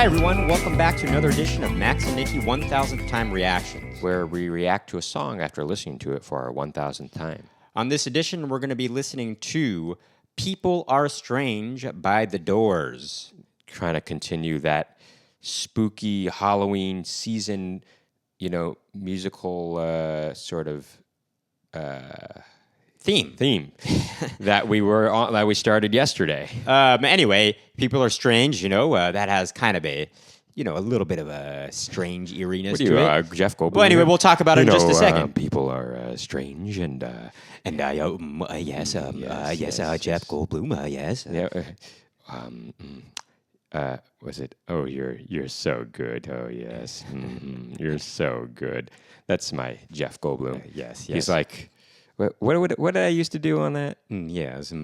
Hi, everyone. Welcome back to another edition of Max and Nicky 1000th Time Reactions, where we react to a song after listening to it for our 1000th time. On this edition, we're going to be listening to People Are Strange by The Doors. Trying to continue that spooky Halloween season, musical sort of theme that we started yesterday. Anyway, People Are Strange, that has kind of a little bit of a strange eeriness to it. Jeff Goldblum? Well, anyway, we'll talk about it in just a second. People are strange and yes, Jeff Goldblum, yes. Was it? Oh, you're so good. Oh, yes. You're so good. That's my Jeff Goldblum. Yes. He's like, what did I used to do on that? Yes. He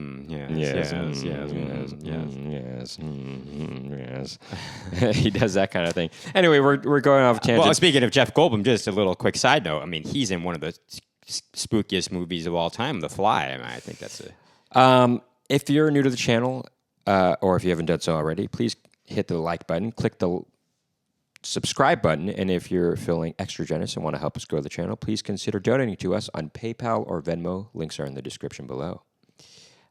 does that kind of thing. Anyway, we're going off tangent. Well, speaking of Jeff Goldblum, just a little quick side note. I mean, he's in one of the spookiest movies of all time, The Fly. I mean, I think that's a... If you're new to the channel, or if you haven't done so already, please hit the like button, click the subscribe button, and if you're feeling extra generous and want to help us grow the channel, please consider donating to us on PayPal or Venmo. Links are in the description below.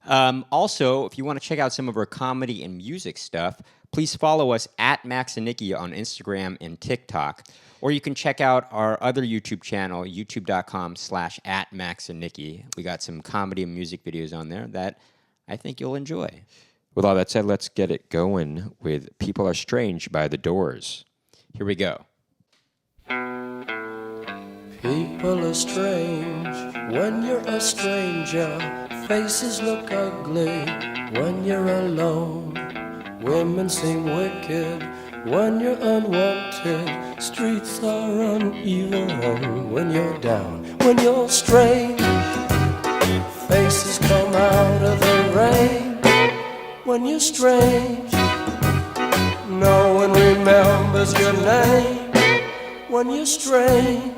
Also, if you want to check out some of our comedy and music stuff, please follow us at Max and Nicky on Instagram and TikTok. Or you can check out our other YouTube channel, youtube.com/@MaxandNicky. We got some comedy and music videos on there that I think you'll enjoy. With all that said, let's get it going with People Are Strange by The Doors. Here we go. People are strange when you're a stranger. Faces look ugly when you're alone. Women seem wicked when you're unwanted. Streets are uneven when you're down. When you're strange, faces come out of the rain. When you're strange, no one remembers your name. When you're strange,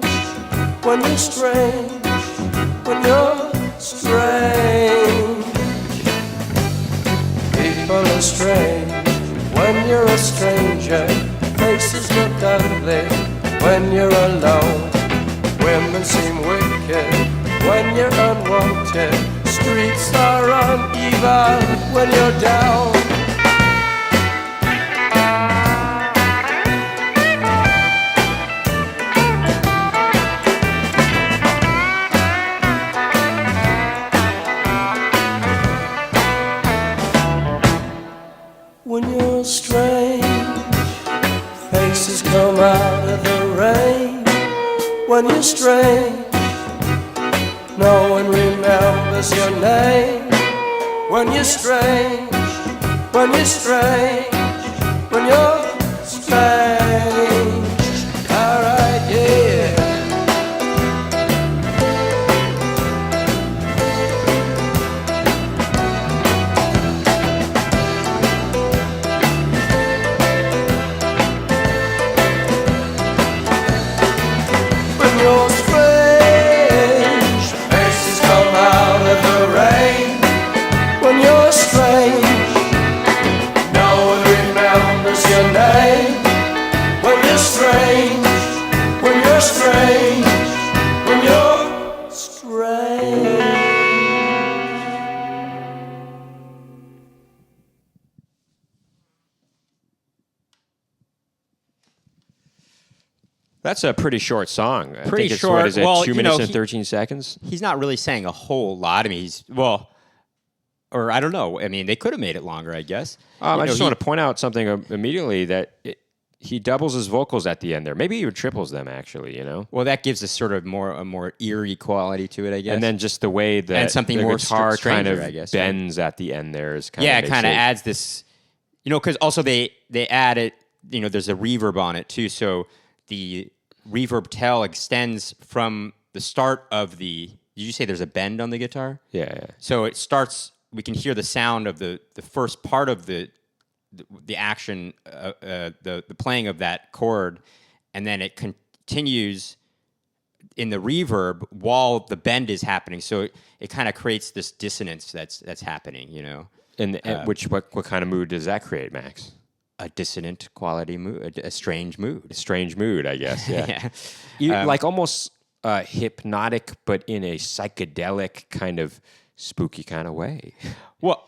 when you're strange, when you're strange. People are strange when you're a stranger. Faces look ugly when you're alone. Women seem wicked when you're unwanted. Streets are uneven when you're down. When you're strange, faces come out of the rain. When you're strange, no one remembers your name. When you're strange, when you're strange, when you're strange. Alright, yeah. When you're strange, faces come out of the rain. When you're strange, no one remembers your name. When you're strange, when you're strange, when you're strange. That's a pretty short song. I Pretty think it's, short. What is it, Well, 2 minutes and 13 seconds? He's not really saying a whole lot. I mean, or I don't know. I mean, they could have made it longer, I guess. I just want to point out something immediately, that he doubles his vocals at the end there. Maybe even triples them, actually, Well, that gives us sort of a more eerie quality to it, I guess. And then just the way that and something the more guitar kind stranger, of I guess, bends at the end there is kind of... Yeah, it kind of adds this, because also they add it, there's a reverb on it too, so the reverb tail extends from the start of the... Did you say there's a bend on the guitar? Yeah. So it starts... We can hear the sound of the first part of the action, the playing of that chord, and then it continues in the reverb while the bend is happening. So it kind of creates this dissonance that's happening, And what kind of mood does that create, Max? a dissonant quality mood, a strange mood. Strange mood, I guess. Yeah. Yeah. Like almost hypnotic, but in a psychedelic kind of spooky kind of way. Well,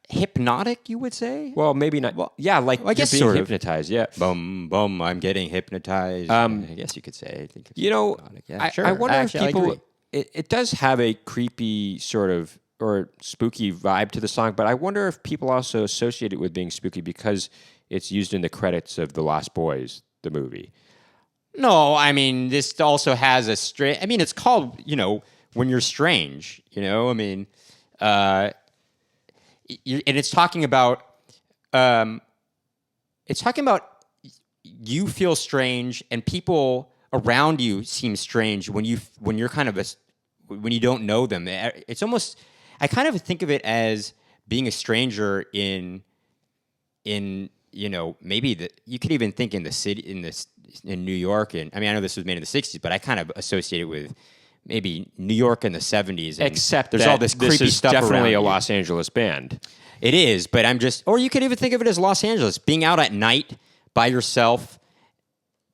hypnotic, you would say? Well, maybe not. Well, yeah, like I guess you're being sort of. hypnotized. Yeah. Bum, bum, I'm getting hypnotized. I guess you could say. I think it's You know, hypnotic. Yeah, I, sure. I wonder Actually, if people. agree. It does have a creepy sort of or spooky vibe to the song, but I wonder if people also associate it with being spooky because it's used in the credits of The Lost Boys, the movie. No, I mean, this also has a strange. I mean, it's called, When You're Strange, I mean, and it's talking about, you feel strange and people around you seem strange when you're kind of when you don't know them. It's almost, I kind of think of it as being a stranger in maybe you could even think in the city in New York, and I mean I know this was made in the 60s, but I kind of associate it with maybe New York in the 70s. Except there's that all this creepy is stuff definitely around a you. Los Angeles band. It is, but or you could even think of it as Los Angeles, being out at night by yourself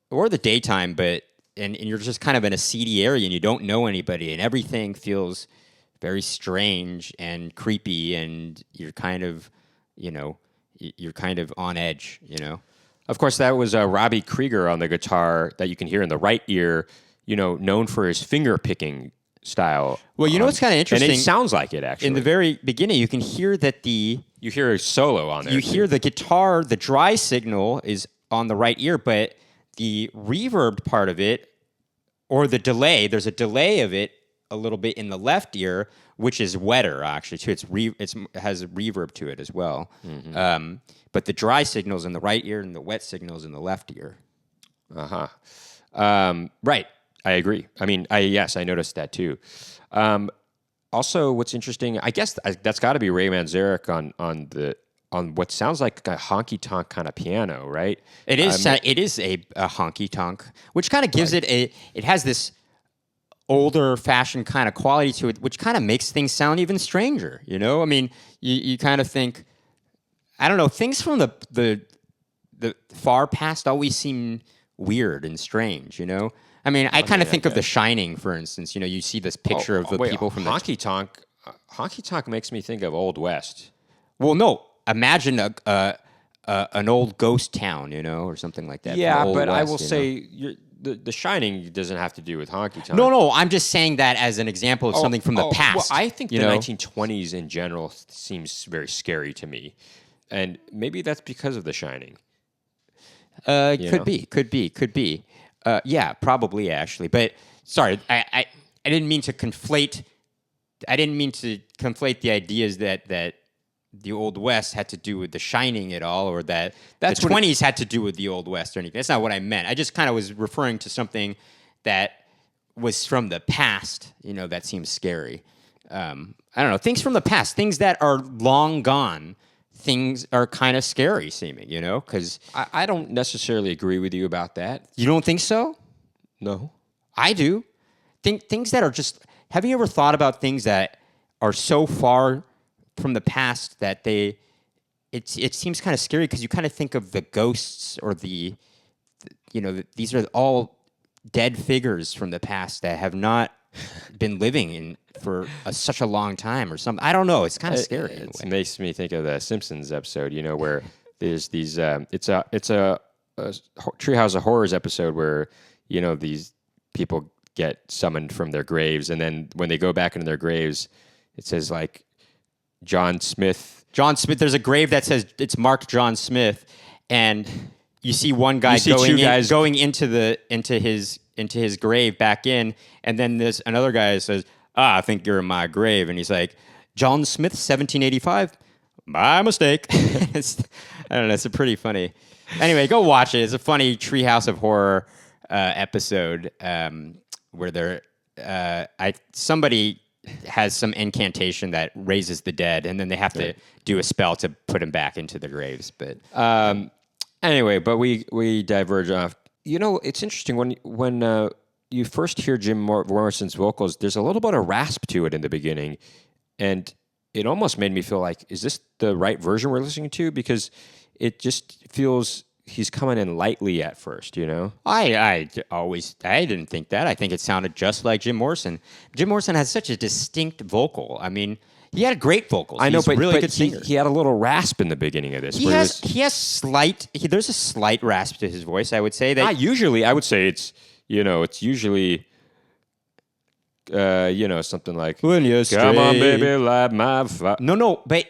or the daytime, but and you're just kind of in a seedy area and you don't know anybody and everything feels very strange and creepy and you're kind of, you're kind of on edge, Of course, that was Robbie Krieger on the guitar that you can hear in the right ear, known for his finger picking style. Well, what's kind of interesting? And it sounds like it, actually. In the very beginning, you can hear that you hear a solo on there. You hear the guitar, the dry signal is on the right ear, but the reverb part of it, or the delay, there's a delay of it a little bit in the left ear, which is wetter, actually, too. It has a reverb to it as well. Mm-hmm. But the dry signal's in the right ear and the wet signal's in the left ear. Uh-huh. Right. I agree. I mean, yes, I noticed that too. Also, what's interesting, I guess that's got to be Ray Manzarek on what sounds like a honky tonk kind of piano, right? It is. It is a honky tonk, which kind of gives it it has this older fashioned kind of quality to it, which kind of makes things sound even stranger. I mean, you kind of think, I don't know, things from the far past always seem weird and strange. I mean, I kind of think of The Shining, for instance. You see this picture of the people from honky tonk. Honky tonk makes me think of Old West. Well, no. Imagine an old ghost town, or something like that. Yeah, Old but West, I will say the Shining doesn't have to do with honky tonk. No. I'm just saying that as an example of something from the past. Well, I think the 1920s in general seems very scary to me, and maybe that's because of The Shining. Could be. Yeah, probably actually. But sorry, I didn't mean to conflate. I didn't mean to conflate the ideas that the Old West had to do with The Shining at all, or that the 20s had to do with the Old West or anything. That's not what I meant. I just kind of was referring to something that was from the past, that seems scary. I don't know, things from the past, things that are long gone, things are kind of scary seeming, because... I don't necessarily agree with you about that. You don't think so? No. I do. Things that are just... Have you ever thought about things that are so far from the past that it seems kind of scary because you kind of think of the ghosts or these are all dead figures from the past that have not been living for such a long time or something. I don't know. It's kind of scary. It makes me think of the Simpsons episode, where there's these. It's a Treehouse of Horrors episode where these people get summoned from their graves, and then when they go back into their graves, it says like John Smith. There's a grave that says it's marked John Smith, and you see one guy going into his grave back in, and then there's another guy that says, I think you're in my grave, and he's like, John Smith, 1785. My mistake. I don't know. It's a pretty funny. Anyway, go watch it. It's a funny Treehouse of Horror episode where somebody has some incantation that raises the dead, and then they have to do a spell to put them back into the graves. But anyway, but we diverge off. It's interesting when you first hear Jim Morrison's vocals. There's a little bit of rasp to it in the beginning, and it almost made me feel like, is this the right version we're listening to? Because it just feels he's coming in lightly at first, you know? I didn't think that. I think it sounded just like Jim Morrison. Jim Morrison has such a distinct vocal. I mean, he had great vocals. I know, He's a really good he, singer. he had a little rasp in the beginning of this. There's a slight rasp to his voice, I would say. That Not usually. I would say it's usually, something like, when you're come on, straight. baby, light my fire. No, but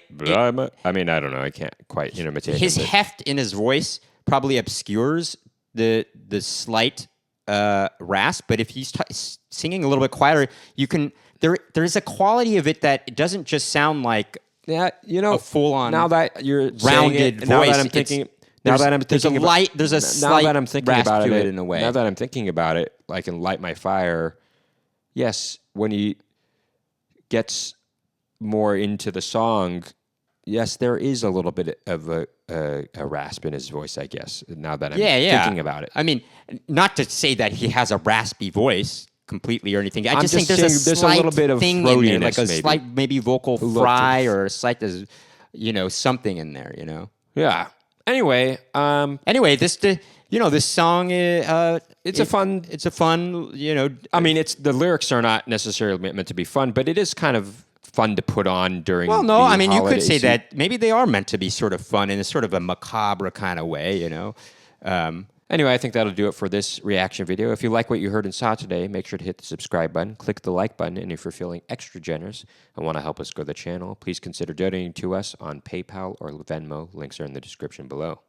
I mean, I don't know. I can't quite imitate his him, but- heft in his voice probably obscures the slight rasp. But if he's singing a little bit quieter, you can. There's a quality of it that it doesn't just sound like a full-on now that you're rounded voice. Now voice. that I'm thinking, There's a now slight that I'm thinking rasp about to it in a way. Now that I'm thinking about it, like in Light My Fire, yes, when he gets more into the song, yes, there is a little bit of a rasp in his voice, I guess. Now that I'm thinking about it, I mean, not to say that he has a raspy voice completely or anything. I I'm just think just there's a saying slight there's a little bit of thing in there, throatiness, like a maybe. slight maybe vocal Look fry to- or a slight, something in there, you know. yeah. Anyway, Anyway, this song it's a fun. It's a fun, I mean, the lyrics are not necessarily meant to be fun, but it is kind of fun to put on during. Well, no, the I mean, you could holiday say season. that maybe they are meant to be sort of fun in a sort of a macabre kind of way, you know. Anyway, I think that'll do it for this reaction video. If you like what you heard and saw today, make sure to hit the subscribe button, click the like button, and if you're feeling extra generous and want to help us grow the channel, please consider donating to us on PayPal or Venmo. Links are in the description below.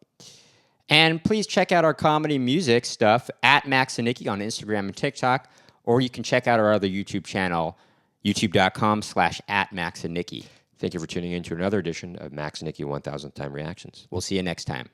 And please check out our comedy music stuff at Max and Nicky on Instagram and TikTok, or you can check out our other YouTube channel, youtube.com/@MaxandNicky. Thank you for tuning in to another edition of Max and Nicky 1000 Time Reactions. We'll see you next time.